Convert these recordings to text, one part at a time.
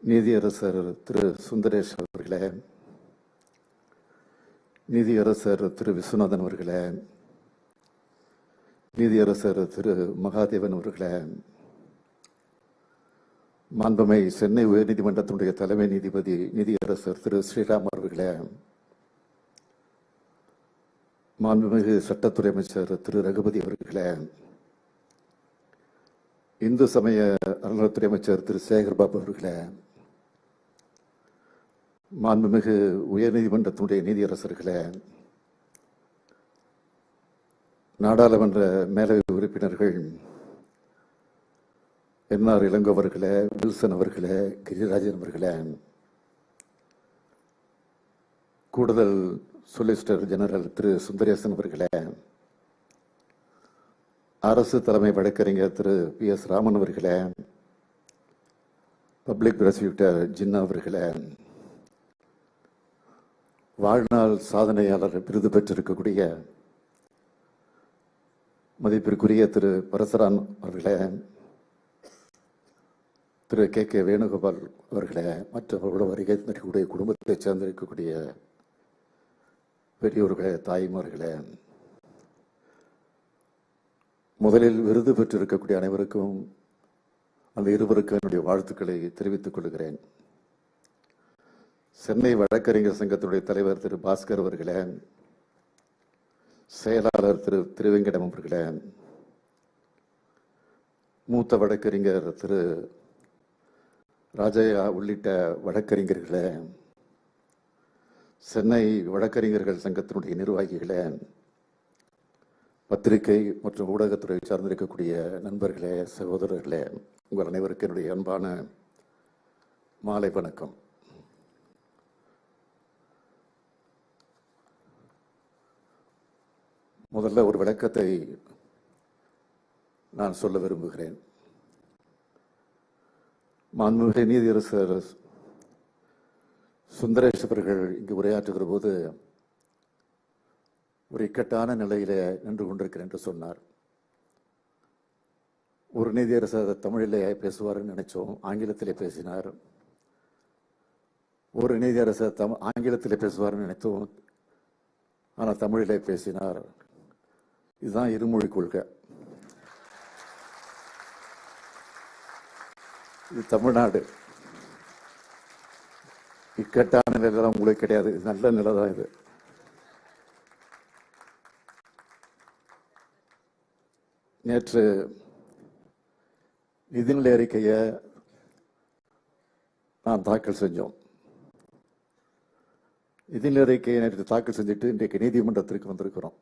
நீதியரசர் திரு சுந்தரேஷ் அவர்களே, நீதியரசர் திரு விஸ்வநாதன் அவர்களே, நீதியரசர் திரு மகாதேவன் அவர்களே, மாண்புமை சென்னை உயர்நீதிமன்றத்தினுடைய தலைமை நீதிபதி நீதியரசர் திரு ஸ்ரீராம் அவர்களே, மாண்புமிகு சட்டத்துறை அமைச்சர் திரு ரகுபதி அவர்களே, இந்து சமய அறநிலையத்துறை அமைச்சர் திரு சேகர்பாபு அவர்களே, மாண்புமிகு உயர்நீதிமன்றத்தினுடைய நீதியரசர்களே, நாடாளுமன்ற மேலவை உறுப்பினர்கள் என்ஆர் இளங்கோ அவர்களே, வில்சன் அவர்களே, கிரிராஜன் அவர்களே, கூடுதல் சொலிசிட்டர் ஜெனரல் திரு சுந்தரேசன் அவர்களே, அரசு தலைமை வழக்கறிஞர் திரு பி எஸ் ராமன் அவர்களே, பப்ளிக் ப்ராசிக்யூட்டர் ஜின்னா அவர்களே, வாழ்நாள் சாதனையாளர் விருது பெற்றிருக்கக்கூடிய மதிப்பிற்குரிய திரு பரசுராம் அவர்களே, திரு கே கே வேணுகோபால் அவர்களே, மற்றவர்களோட வருகை தரக்கூடிய குடும்பத்தை சேர்ந்திருக்கக்கூடிய பெரியோர்களே, தாய்மார்களே, முதலில் விருது பெற்றிருக்கக்கூடிய அனைவருக்கும் அந்த இருவருக்கும் என்னுடைய வாழ்த்துக்களை தெரிவித்துக் கொள்கிறேன். சென்னை வழக்கறிஞர் சங்கத்துடைய தலைவர் திரு பாஸ்கர் அவர்களே, செயலாளர் திரு திருவெங்கடம் அவர்களே, மூத்த வழக்கறிஞர் திரு ராஜையா உள்ளிட்ட வழக்கறிஞர்களே, சென்னை வழக்கறிஞர்கள் சங்கத்தினுடைய நிர்வாகிகளே, பத்திரிகை மற்றும் ஊடகத்துறை சார்ந்திருக்கக்கூடிய நண்பர்களே, சகோதரர்களே, உங்கள் அனைவருக்கும் என்னுடைய அன்பான மாலை வணக்கம். முதல்ல ஒரு விளக்கத்தை நான் சொல்ல விரும்புகிறேன். மாண்புமிகு நீதியரசர் சுந்தரேஷ் அவர்கள் இங்கு உரையாற்றுகிற போது ஒரு இக்கட்டான நிலையில நின்று கொண்டிருக்கிறேன் என்று சொன்னார். ஒரு நீதியரசர் தமிழிலே பேசுவார்னு நினைச்சோம், ஆங்கிலத்திலே பேசினார். ஒரு நீதியரசர் ஆங்கிலத்திலே பேசுவார்னு நினைத்தோம், ஆனால் தமிழிலே பேசினார். இதுதான் இருமொழி கொள்கை. இது தமிழ்நாடு. இக்கட்டான நிலையெல்லாம் உங்களுக்கு கிடையாது, இது நல்ல நிலை தான். இது நேற்று நிதிநிலை அறிக்கையை நான் தாக்கல் செஞ்சோம். நிதிநிலை அறிக்கையை நேற்று தாக்கல் செஞ்சுட்டு இன்றைக்கு நீதிமன்றத்திற்கு வந்திருக்கிறோம்.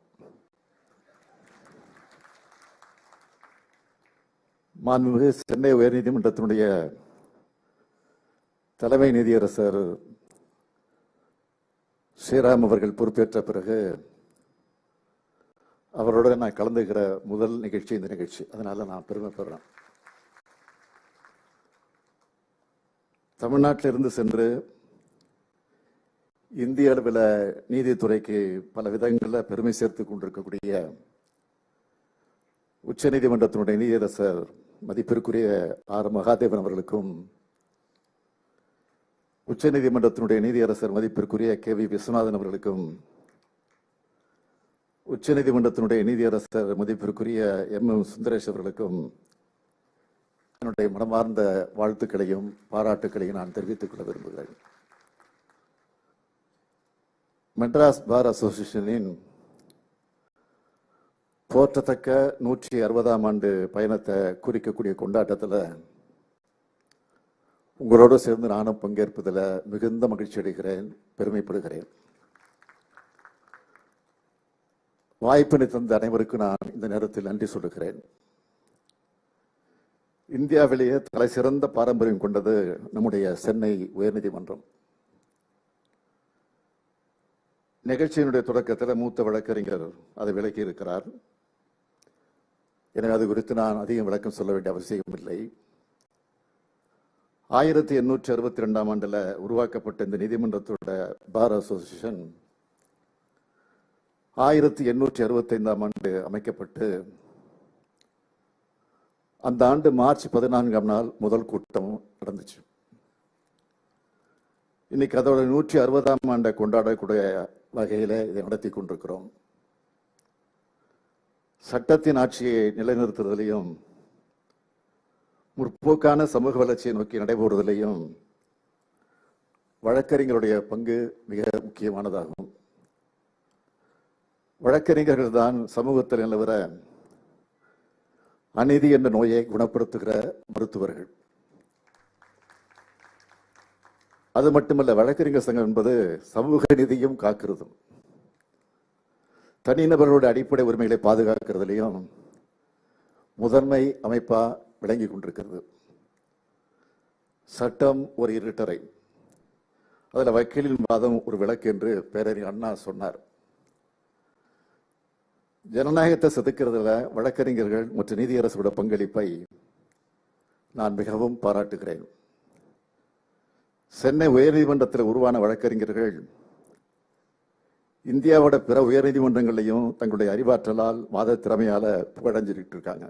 மாண்புமிகு சென்னை உயர்நீதிமன்றத்தினுடைய தலைமை நீதியரசர் ஸ்ரீராம் அவர்கள் பொறுப்பேற்ற பிறகு அவரோட நான் கலந்துகிற முதல் நிகழ்ச்சி இந்த நிகழ்ச்சி. அதனால நான் பெருமைப்படுறேன். தமிழ்நாட்டிலிருந்து சென்று இந்திய அளவில் நீதித்துறைக்கு பல விதங்களில் பெருமை சேர்த்துக் கொண்டிருக்கக்கூடிய உச்ச நீதிமன்றத்தினுடைய நீதியரசர் மதிப்பிற்குரிய ஆர் மகாதேவன் அவர்களுக்கும், உச்ச நீதிமன்றத்தினுடைய நீதியரசர் மதிப்பிற்குரிய கே வி விஸ்வநாதன் அவர்களுக்கும், உச்ச நீதிமன்றத்தினுடைய நீதியரசர் மதிப்பிற்குரிய எம் எம் சுந்தரேஷ் அவர்களுக்கும் என்னுடைய மனமார்ந்த வாழ்த்துக்களையும் பாராட்டுக்களையும் நான் தெரிவித்துக் கொள்ள விரும்புகிறேன். மெட்ராஸ் பார் அசோசியேஷனின் போற்றத்தக்க 160ஆம் ஆண்டு பயணத்தை குறிக்கக்கூடிய கொண்டாட்டத்தில் உங்களோடு சேர்ந்து நானும் பங்கேற்பதில் மிகுந்த மகிழ்ச்சி அடைகிறேன், பெருமைப்படுகிறேன். வாய்ப்பினை தந்த அனைவருக்கும் நான் இந்த நேரத்தில் நன்றி சொல்லுகிறேன். இந்தியாவிலேயே தலை சிறந்த பாரம்பரியம் கொண்டது நம்முடைய சென்னை உயர்நீதிமன்றம். நிகழ்ச்சியினுடைய தொடக்கத்தில் மூத்த வழக்கறிஞர் அதை விளக்கி இருக்கிறார். எனவே அது குறித்து நான் அதிகம் விளக்கம் சொல்ல வேண்டிய அவசியம் இல்லை. 1862ஆம் ஆண்டுல உருவாக்கப்பட்ட இந்த நீதிமன்றத்தோட பார் அசோசியேஷன் 1865ஆம் ஆண்டு அமைக்கப்பட்டு அந்த ஆண்டு மார்ச் 14ஆம் நாள் முதல் கூட்டம் நடந்துச்சு. இன்னைக்கு அதோட 160ஆம் ஆண்டை கொண்டாடக்கூடிய வகையில இதை நடத்தி கொண்டிருக்கிறோம். சட்டத்தின் ஆட்சியை நிலைநிறுத்துவதிலையும் முற்போக்கான சமூக வளர்ச்சியை நோக்கி நடைபெறுவதிலையும் வழக்கறிஞருடைய பங்கு மிக முக்கியமானதாகும். வழக்கறிஞர்கள் தான் சமூகத்தில் நிலவர அநீதி என்ற நோயை குணப்படுத்துகிற மருத்துவர்கள். அது மட்டுமல்ல, வழக்கறிஞர் சங்கம் என்பது சமூக நீதியும் காக்கிறது, தனிநபர்களுடைய அடிப்படை உரிமைகளை பாதுகாக்கிறதுலையும் முதன்மை அமைப்பா விளங்கி கொண்டிருக்கிறது. சட்டம் ஒரு இருட்டறை, அதுல வக்கீலின் வாதம் ஒரு விளக்கு என்று பேரறிஞர் அண்ணா சொன்னார். ஜனநாயகத்தை செதுக்கிறதுல வழக்கறிஞர்கள் மற்றும் நீதியரசோட பங்களிப்பை நான் மிகவும் பாராட்டுகிறேன். சென்னை உயர்நீதிமன்றத்தில் உருவான வழக்கறிஞர்கள் இந்தியாவோட பிற உயர்நீதிமன்றங்களையும் தங்களுடைய அறிவாற்றலால் வாத திறமையால புகழஞ்சிட்டு இருக்காங்க.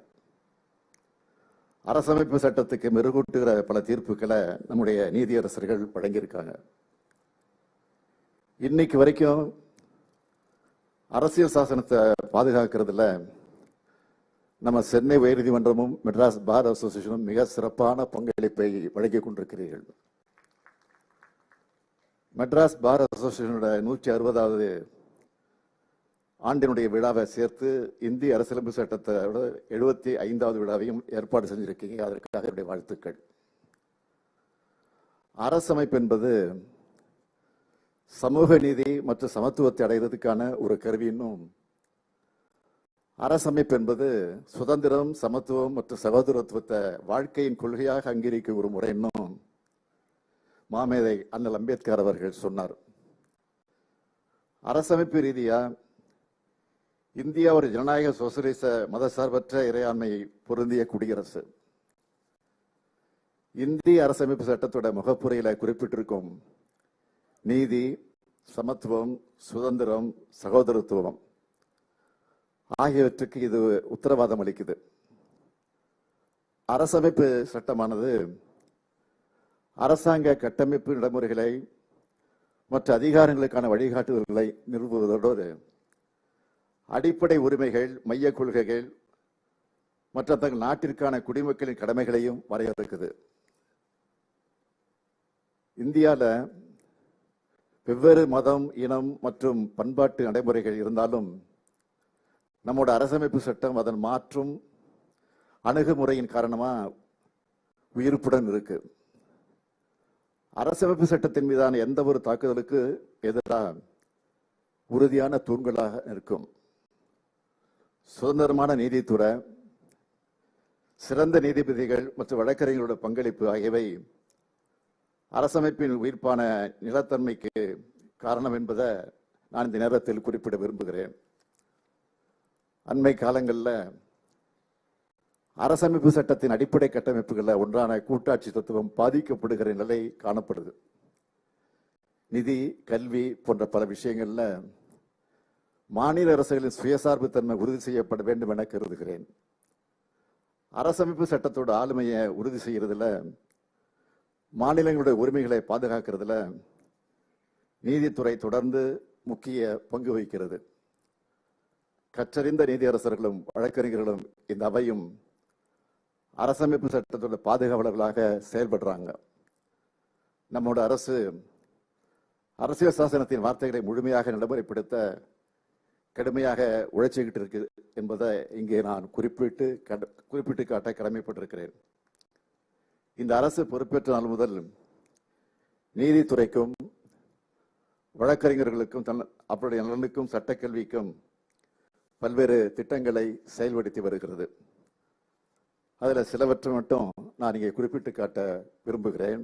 அரசமைப்பு சட்டத்துக்கு மெருகூட்டுகிற பல தீர்ப்புகளை நம்முடைய நீதியரசர்கள் வழங்கியிருக்காங்க. இன்னைக்கு வரைக்கும் அரசியல் சாசனத்தை பாதுகாக்கிறதுல நம்ம சென்னை உயர்நீதிமன்றமும் மெட்ராஸ் பார் அசோசியேஷனும் மிக சிறப்பான பங்களிப்பை வழங்கிக் கொண்டிருக்கிறீர்கள். மெட்ராஸ் பார் அசோசியேஷனோட 160வது ஆண்டினுடைய விழாவை சேர்த்து இந்திய அரசியலமைப்பு சட்டத்தோட 75வது விழாவையும் ஏற்பாடு செஞ்சிருக்கீங்க. அதற்காக என்னுடைய வாழ்த்துக்கள். அரசமைப்பு என்பது சமூக நீதி மற்றும் சமத்துவத்தை அடைவதற்கான ஒரு கருவின்னும், அரசமைப்பு என்பது சுதந்திரம், சமத்துவம் மற்றும் சகோதரத்துவத்தை வாழ்க்கையின் கொள்கையாக அங்கீகரிக்கும் ஒரு முறை என்னும் மாமேதை அண்ணல் அம்பேத்கர் அவர்கள் சொன்னார். அரசமைப்பு ரீதியா இந்தியா ஒரு ஜனநாயக சோசியலிச மதசார்பற்ற இறையாண்மை பொருந்திய குடியரசு. இந்திய அரசமைப்பு சட்டத்தோட முகப்புரையில குறிப்பிட்டிருக்கும் நீதி, சமத்துவம், சுதந்திரம், சகோதரத்துவம் ஆகியவற்றுக்கு இது உத்தரவாதம் அளிக்குது. அரசமைப்பு சட்டமானது அரசாங்க கட்டமைப்பு நடைமுறைகளை மற்ற அதிகாரங்களுக்கான வழிகாட்டுதல்களை நிறுவுவதோடு அடிப்படை உரிமைகள், மைய கொள்கைகள் மற்ற தங்கள் நாட்டிற்கான குடிமக்களின் கடமைகளையும் வரையறுக்குது. இந்தியாவில் வெவ்வேறு மதம், இனம் மற்றும் பண்பாட்டு நடைமுறைகள் இருந்தாலும் நம்மோட அரசமைப்பு சட்டம் அதன் மாற்றும் அணுகுமுறையின் காரணமா உயிர்ப்புடன் இருக்கு. அரசமைப்பு சட்டத்தின் மீதான எந்த ஒரு தாக்குதலுக்கு எதிராக உறுதியான தூண்களாக இருக்கும். சுதந்திரமான நீதித்துறை, சிறந்த நீதிபதிகள் மற்றும் வழக்கறிஞர்களோட பங்களிப்பு ஆகியவை அரசமைப்பின் உயிர்ப்பான நிலத்தன்மைக்கு காரணம் என்பதை நான் இந்த நேரத்தில் குறிப்பிட விரும்புகிறேன். அண்மை காலங்களில் அரசமைப்பு சட்டத்தின் அடிப்படை கட்டமைப்புகளில் ஒன்றான கூட்டாட்சி தத்துவம் பாதிக்கப்படுகிற நிலை காணப்படுது. நிதி, கல்வி போன்ற பல விஷயங்கள்ல மாநில அரசுகளின் சுயசார்பு தன்மை உறுதி செய்யப்பட வேண்டும் என கருதுகிறேன். அரசமைப்பு சட்டத்தோட ஆளுமையை உறுதி செய்யறதுல, மாநிலங்களுடைய உரிமைகளை பாதுகாக்கிறதுல நீதித்துறை தொடர்ந்து முக்கிய பங்கு வகிக்கிறது. கற்றறிந்த நீதியரசர்களும் வழக்கறிஞர்களும் இந்த அவையும் அரசமைப்பு சட்டத்தோட பாதுகாவலர்களாக செயல்படுறாங்க. நம்மோட அரசு அரசியல் சாசனத்தின் வார்த்தைகளை முழுமையாக நடைமுறைப்படுத்த கடுமையாக உழைச்சிக்கிட்டு இருக்கு என்பதை இங்கே நான் குறிப்பிட்டு காட்ட கடமைப்பட்டிருக்கிறேன். இந்த அரசு பொறுப்பேற்ற நாள் முதல் நீதித்துறைக்கும் வழக்கறிஞர்களுக்கும் அவருடைய நலனுக்கும் சட்டக்கல்விக்கும் பல்வேறு திட்டங்களை செயல்படுத்தி வருகிறது. அதுல சிலவற்றை மட்டும் நான் இங்கே குறிப்பிட்டு காட்ட விரும்புகிறேன்.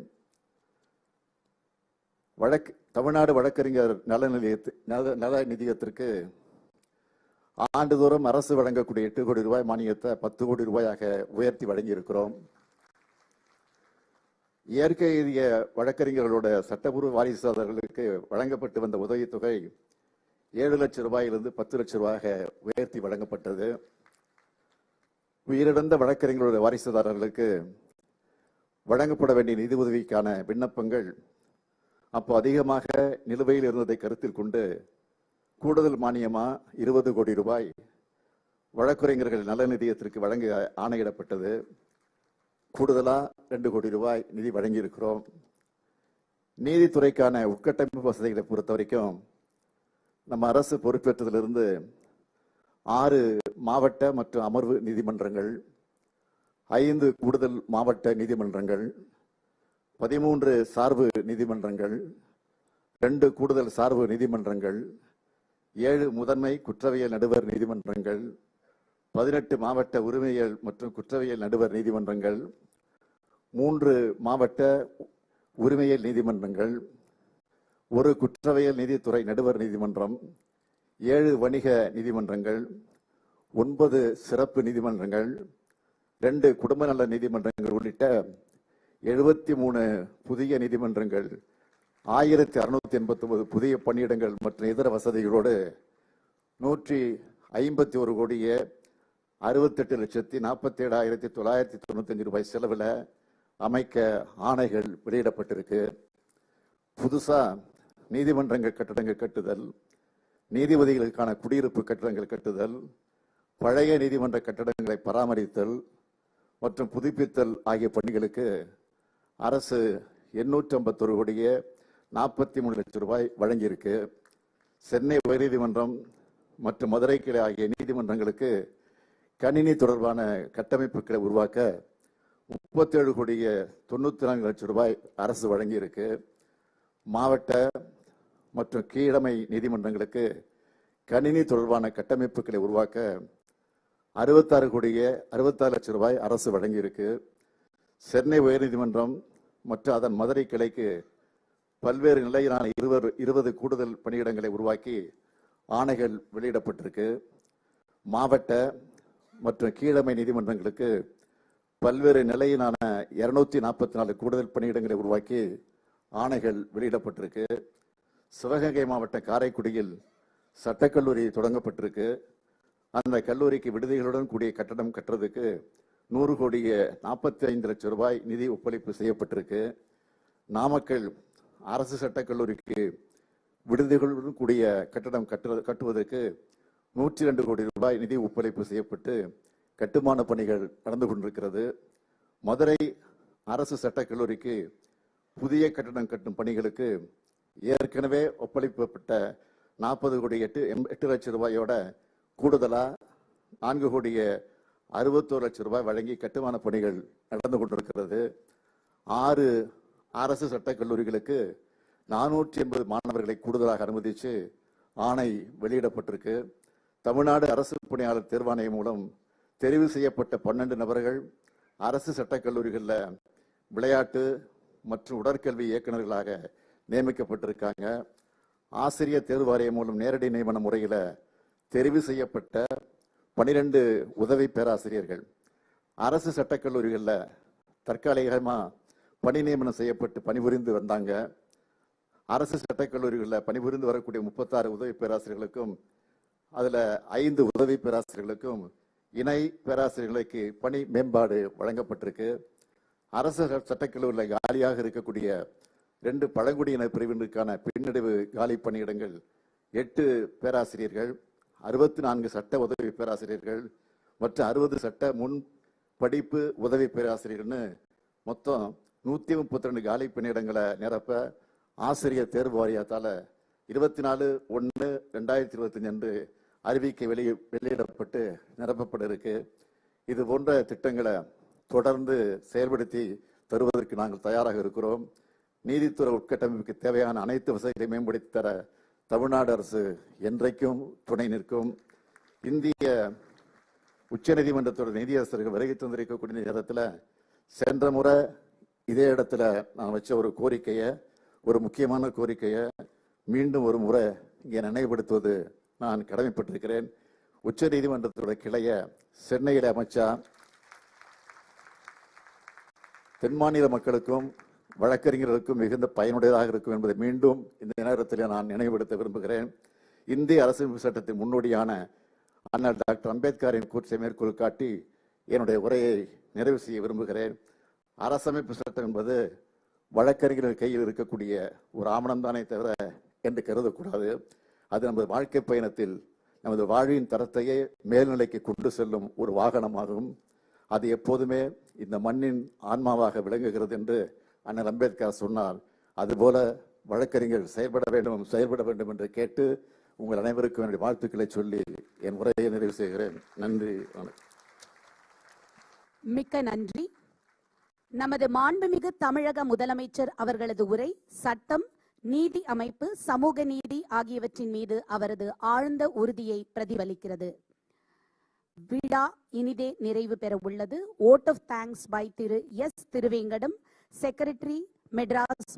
தமிழ்நாடு வழக்கறிஞர் நல நிதியத்திற்கு ஆண்டுதோறும் அரசு வழங்கக்கூடிய 8 கோடி ரூபாய் மானியத்தை 10 கோடி ரூபாயாக உயர்த்தி வழங்கி இருக்கிறோம். இயற்கை எய்திய வழக்கறிஞர்களோட சட்டப்பூர்வ வாரிசுதாரர்களுக்கு வழங்கப்பட்டு வந்த உதவித்தொகை 7 லட்சம் ரூபாயிலிருந்து 10 லட்சம் ரூபாயாக உயர்த்தி வழங்கப்பட்டது. உயிரிழந்த வழக்கறிஞர்களுடைய வாரிசுதாரர்களுக்கு வழங்கப்பட வேண்டிய நிதி உதவிக்கான விண்ணப்பங்கள் அப்போ அதிகமாக நிலுவையில் இருந்ததை கருத்தில் கொண்டு கூடுதல் மானியமா 20 கோடி ரூபாய் வழக்குரைஞர்கள் நல நிதியத்திற்கு வழங்க ஆணையிடப்பட்டது. கூடுதலா 2 கோடி ரூபாய் நிதி வழங்கி இருக்கிறோம். நீதித்துறைக்கான உட்கட்டமைப்பு வசதிகளை பொறுத்த வரைக்கும் நம்ம அரசு பொறுப்பேற்றதிலிருந்து 6 மாவட்ட மற்றும் அமர்வு நீதிமன்றங்கள், 5 கூடுதல் மாவட்ட நீதிமன்றங்கள், 13 சார்பு நீதிமன்றங்கள், 2 கூடுதல் சார்பு நீதிமன்றங்கள், 7 முதன்மை குற்றவியல் நடுவர் நீதிமன்றங்கள், 18 மாவட்ட உரிமையியல் மற்றும் குற்றவியல் நடுவர் நீதிமன்றங்கள், 3 மாவட்ட உரிமையியல் நீதிமன்றங்கள், 1 குற்றவியல் நீதித்துறை நடுவர் நீதிமன்றம், 7 வணிக நீதிமன்றங்கள், 9 சிறப்பு நீதிமன்றங்கள், 2 குடும்ப நல நீதிமன்றங்கள் உள்ளிட்ட 73 புதிய நீதிமன்றங்கள், 1689 புதிய பணியிடங்கள் மற்றும் இதர வசதிகளோடு 151 கோடியே 68,47,995 ரூபாய் செலவில் அமைக்க ஆணைகள் வெளியிடப்பட்டிருக்கு. புதுசா நீதிமன்றங்கள் கட்டடங்கள் கட்டுதல், நீதிபதிகளுக்கான குடியிருப்பு கட்டடங்கள் கட்டுதல், பழைய நீதிமன்ற கட்டடங்களை பராமரித்தல் மற்றும் புதுப்பித்தல் ஆகிய பணிகளுக்கு அரசு 851 கோடியே 43 லட்சம் ரூபாய் வழங்கியிருக்கு. சென்னை உயர்நீதிமன்றம் மற்றும் மதுரை கிளை ஆகிய நீதிமன்றங்களுக்கு கணினி தொடர்பான கட்டமைப்புகளை உருவாக்க 37 கோடியே 94 லட்சம் ரூபாய் அரசு வழங்கியிருக்கு. மாவட்ட மற்றும் கீழமை நீதிமன்றங்களுக்கு கணினி தொடர்பான கட்டமைப்புகளை உருவாக்க 66 கோடியே 66 லட்சம் ரூபாய் அரசு வழங்கியிருக்கு. சென்னை உயர்நீதிமன்றம் மற்றும் அதன் மதுரை கிளைக்கு பல்வேறு நிலையிலான 20 கூடுதல் பணியிடங்களை உருவாக்கி ஆணைகள் வெளியிடப்பட்டிருக்கு. மாவட்ட மற்றும் கீழமை நீதிமன்றங்களுக்கு பல்வேறு நிலையிலான 244 கூடுதல் பணியிடங்களை உருவாக்கி ஆணைகள் வெளியிடப்பட்டிருக்கு. சிவகங்கை மாவட்டம் காரைக்குடியில் சட்டக்கல்லூரி தொடங்கப்பட்டிருக்கு. அந்த கல்லூரிக்கு விடுதிகளுடன் கூடிய கட்டடம் கட்டுறதுக்கு 100 கோடியே 45 லட்சம் ரூபாய் நிதி ஒப்பளிப்பு செய்யப்பட்டிருக்கு. நாமக்கல் அரசு சட்டக்கல்லூரிக்கு விடுதிகளுடன் கூடிய கட்டடம் கட்டுவதற்கு 102 கோடி ரூபாய் நிதி ஒப்பளிப்பு செய்யப்பட்டு கட்டுமான பணிகள் நடந்து கொண்டிருக்கிறது. மதுரை அரசு சட்டக்கல்லூரிக்கு புதிய கட்டடம் கட்டும் பணிகளுக்கு ஏற்கனவே ஒப்பளிக்கப்பட்ட 40 கோடி 8 லட்சம் ரூபாயோட கூடுதலா 4 கோடியே 61 லட்சம் ரூபாய் வழங்கி கட்டுமான பணிகள் நடந்து கொண்டிருக்கிறது. 6 அரசு சட்டக்கல்லூரிகளுக்கு 480 மாணவர்களை கூடுதலாக அனுமதித்து ஆணை வெளியிடப்பட்டிருக்கு. தமிழ்நாடு அரசு பணியாளர் தேர்வாணையம் மூலம் தெரிவு செய்யப்பட்ட 12 நபர்கள் அரசு சட்டக்கல்லூரிகளில் விளையாட்டு மற்றும் உடற்கல்வி இயக்குநர்களாக நியமிக்கப்பட்டிருக்காங்க. ஆசிரியர் தேர்வு வாரியம் மூலம் நேரடி நியமன முறையில் தெரிவு செய்யப்பட்ட 12 உதவி பேராசிரியர்கள் அரசு சட்டக்கல்லூரிகளில் தற்காலிகமாக பணி நியமனம் செய்யப்பட்டு பணிபுரிந்து வந்தாங்க. அரசு சட்டக்கல்லூரிகளில் பணிபுரிந்து வரக்கூடிய 36 உதவி பேராசிரியர்களுக்கும் அதில் 5 உதவி பேராசிரியர்களுக்கும் இணை பேராசிரியர்களுக்கு பணி மேம்பாடு வழங்கப்பட்டிருக்கு. அரசு சட்டக்கல்லூரியில் காலியாக இருக்கக்கூடிய 2 பழங்குடியினர் பிரிவினருக்கான பின்னடைவு காலி பணியிடங்கள் 8 பேராசிரியர்கள், 64 சட்ட உதவி பேராசிரியர்கள் மற்றும் 60 சட்ட முன் படிப்பு உதவி பேராசிரியர்னு மொத்தம் 132 காலி பணியிடங்களை நிரப்ப ஆசிரியர் தேர்வு வாரியத்தால் 24/1/2025 அன்று அறிவிக்கை வெளியிடப்பட்டு நிரப்பப்பட இருக்கு. இது போன்ற திட்டங்களை தொடர்ந்து செயல்படுத்தி தருவதற்கு நாங்கள் தயாராக இருக்கிறோம். நீதித்துறை உட்கட்டமைப்புக்கு தேவையான அனைத்து வசதிகளை மேம்படுத்தி தர தமிழ்நாடு அரசு என்றைக்கும் துணை நிற்கும். இந்திய உச்சநீதிமன்றத்தோட நீதியரசர்கள் வருகை தந்திருக்கக்கூடிய நேரத்தில் சென்ற முறை இதே இடத்துல நான் வச்ச ஒரு கோரிக்கையை, ஒரு முக்கியமான கோரிக்கையை மீண்டும் ஒரு முறை இங்கே நினைவுபடுத்துவது நான் கடமைப்பட்டிருக்கிறேன். உச்ச நீதிமன்றத்தோட கிளையை சென்னையில் அமைச்சா தென் மாநில மக்களுக்கும் வழக்கறிஞர்களுக்கும் மிகுந்த பயனுடையதாக இருக்கும் என்பதை மீண்டும் இந்த நேரத்தில் நான் நினைவுபடுத்த விரும்புகிறேன். இந்திய அரசியலமைப்பு சட்டத்தின் முன்னோடியான அண்ணல் டாக்டர் அம்பேத்கரின் கூற்றை மேற்கோள் காட்டி என்னுடைய உரையை நிறைவு செய்ய விரும்புகிறேன். அரசமைப்பு சட்டம் என்பது வழக்கறிஞர்கள் கையில் இருக்கக்கூடிய ஒரு ஆவணம்தானே தவிர என்று கருதக்கூடாது. அது நமது வாழ்க்கை பயணத்தில் நமது வாழ்வின் தரத்தையே மேல்நிலைக்கு கொண்டு செல்லும் ஒரு வாகனமாகும். அது எப்போதுமே இந்த மண்ணின் ஆன்மாவாக விளங்குகிறது என்று அண்ணல் அம்பேத்கர் சொன்னார். அதுபோல வழக்கறிஞர்கள் செயல்பட வேண்டும் என்று கேட்டு உங்கள் அனைவருக்கும் என்னுடைய வாழ்த்துக்களை சொல்லி என் உரையை நிறைவு செய்கிறேன். நன்றி. மிக்க நன்றி. நமது மாண்புமிகு தமிழக முதலமைச்சர் அவர்களது உரை சட்டம், நீதி அமைப்பு, சமூக நீதி ஆகியவற்றின் மீது அவரது ஆழ்ந்த உறுதியை பிரதிபலிக்கிறது. விழா இனிதே நிறைவு பெற உள்ளது. Vote of thanks by Thiru S. Thiruvengadam, secretary, Madras